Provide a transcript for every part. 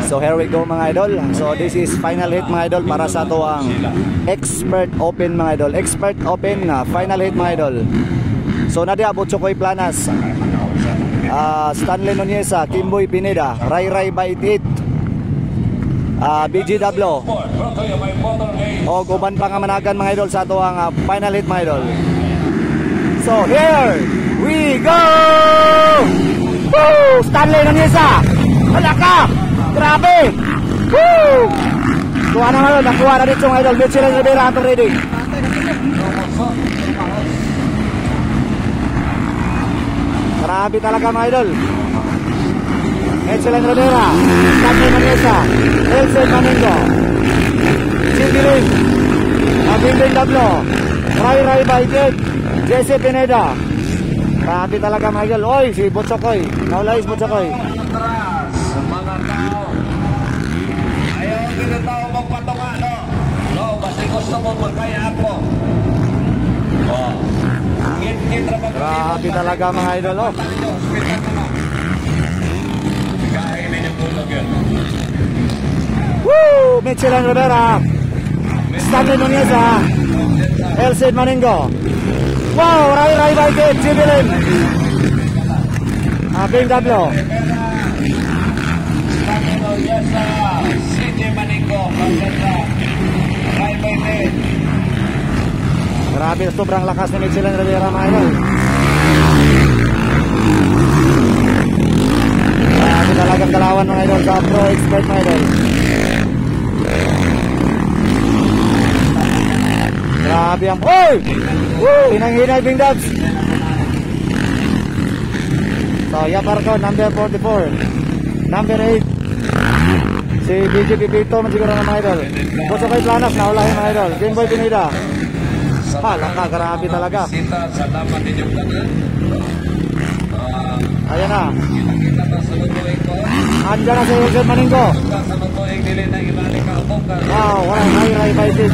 So here we go mga idol. So this is final hit mga idol para sa to ang Expert Open mga idol. Expert Open na final hit mga idol. So nadia Butchokoy Planas, Stanley Nuneza, Kimboy Pineda, Ray Ray by 88, BGW o guban pa nga managan mga idol sa to ang final hit mga idol. So here we go. Woo! Stanley Nuneza, wala ka! Grabe! Woo! Kuha na ngayon, nakuha na dito mga idol. Mitchell Rivera atong ready. Grabe talaga mga idol. Mitchell Rivera, Stanley Nuneza, Elsen Maningo, Sindiling, Bimbing Dablo, Ray Ray Baiket, Jesse Pineda. Grabe talaga mga idol. Oy, si Butchokoy. Naulay si Butchokoy. Tao magpatunga, no? No, basta gusto mo magkaya ako. Oh. Grabe talaga mga idol, oh. Woo! Mitchell Rivera, Stanley Nuneza, Elsen Maningo. Wow! Ray Ray Baiket, Jibilin, Bing Dablo. Grabe, sobrang lakas ni Mitchell Rivera mga idol. Grabe talagang galawan mga idol sa Pro Expert mga idol. Grabe ang oy! Woo! Hinang-hinay Bing Dabs. So Yaparko number 44, number 8 si BGP Pito siguro na mga idol. Butchokoy Planas na ulahin mga idol. Kimboy Pineda. Hala ka, grabe talaga. Ayan na. Andiyan na si Elsen Maningo. Wow, Ray Ray Baiket.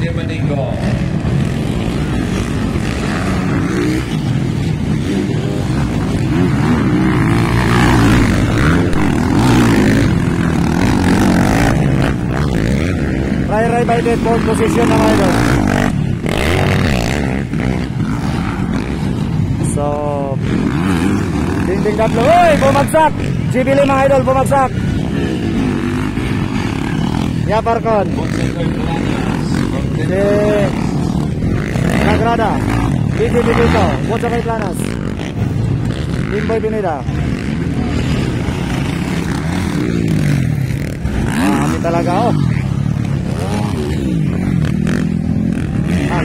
Elsen Maningo. Ray by the fourth position na mga idol. So Ding Dablo, oy, bumagsak. Jibili mga idol, bumagsak. Yaparkon Nagrada BGP dito, Butchokoy Planas, Kimboy Pineda. Grabe talaga, oh.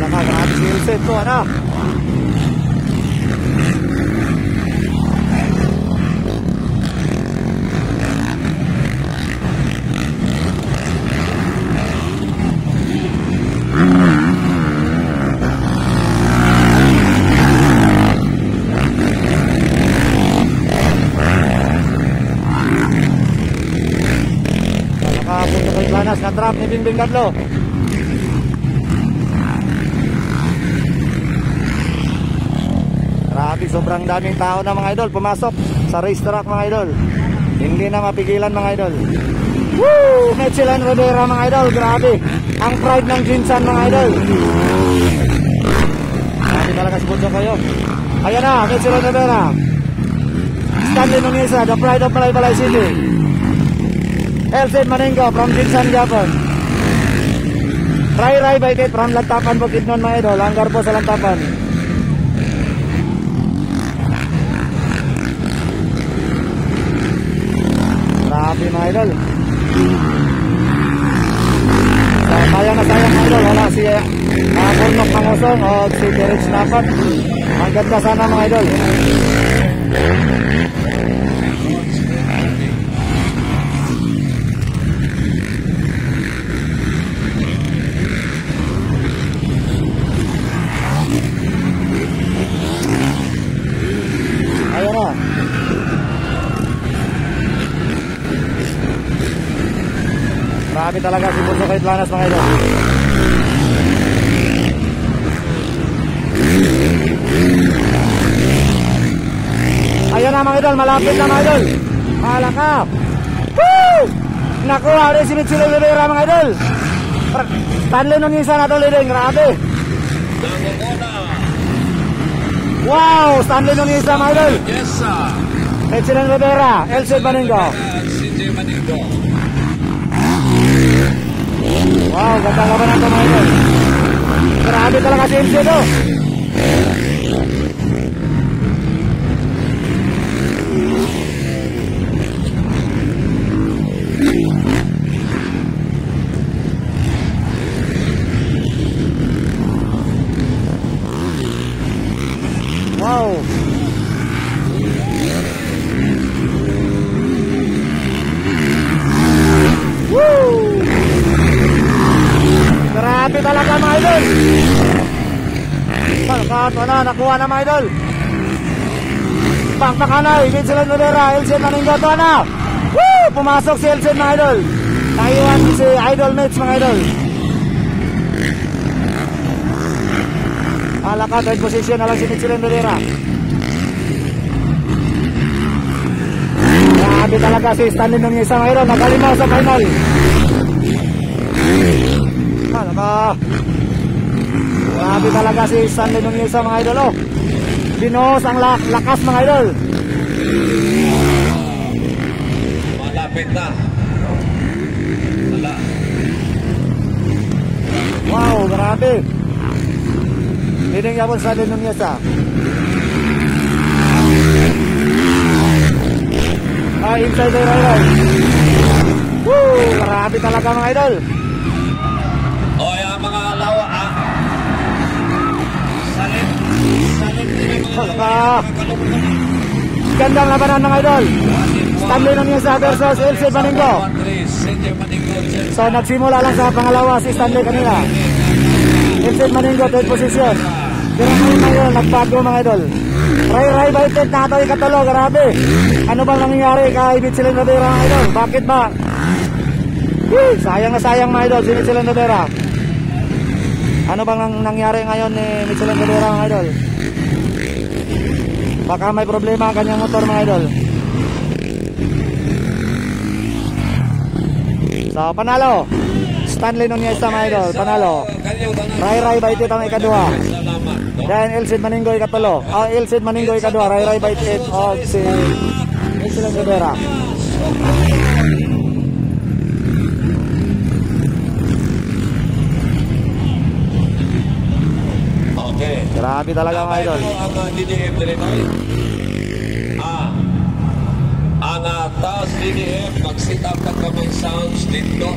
Grabe si Elsen to, anak. Nakapunta kay Planas, na-trap ni Bingbing Dablo. Grabe, sobrang daming tao na mga idol pumasok sa racetrack mga idol. Hindi na mapigilan mga idol. Woo! Mitchell Rivera mga idol, grabe. Ang pride ng Jinsan mga idol. Grabe talaga si Butchokoy kayo. Ayan na, Mitchell Rivera. Stanley Nuneza, the pride of Malaybalay City. Elsen Maningo from Jinsan, Japan. Ray Ray Baiket from Lantapan, Bukidnon mga idol. Hanggar po sa Lantapan. Grabe mga idol. Sayang na sayang mga idol. Wala si Burnok Mangosong o si Terence Napat. Ang ganda sana mga idol. Ayan na. Grabe talaga si Butchokoy Planas mga idol. idol, malapit na mga idol. Malaka. Woo! Nakuha rin si Mitchell Rivera mga idol. Stanley nung isa na ito leading, grabe. Wow, Stanley nung isa mga idol. Yes, sir. Mitchell Rivera, Elcid Maningo. CJ Maningo. Wow, ganda labanan ito mga idol. Grabe talaga si Elcid ito. Wow. Woo! Grabe talaga mga idol. Pagkato na, nakuha na mga idol. Pakpakanay, Mitchell Rivera, Elcid Maningo, ito na. Woo! Pumasok si Elcid mga idol. Naiwan si Idol Mitch mga idol. Alaka, third position na lang si Mitchell Rivera. Grabe talaga si Stanley nung isang hero. Nagalimaw sa final. Alaka. Grabe talaga si Stanley nung isang mga idol. Oh. Binuhos ang lakas mga idol. Malapit na. Wala. Wow, grabe. Leading yapon Stanley nung isa. Inside the right. Woo! Grabe talaga mga idol. O yung mga alawa Salit din mga Ah. Gandang labanan mga idol. Stanley nung isa versus Elcid Maningo. CJ Maningo. So nagsimula lang sa pangalawa si Stanley kanina. Elcid Maningo third position. Pero ngayon nagbago mga idol. Ray Baited na ito ikatulo, grabe. Ano bang nangyayari kay Mitchell Rivera mga idol? Bakit ba? Sayang na sayang mga idol si Mitchell Rivera. Ano bang nangyari ngayon ni Mitchell Rivera mga idol? Baka may problema ang kanyang motor mga idol. So panalo Stanley nung isa mga idol, panalo. Ray Baited ang ikadua. Dan Elcid Maningo ikatulo. Elcid Maningo ikadua, Ray Baited o si Mitchell Rivera. Okay. Grabe talaga mga idol. Ang DDM dito. Ang taas DDM, mag-sit up ka kamay sounds dito.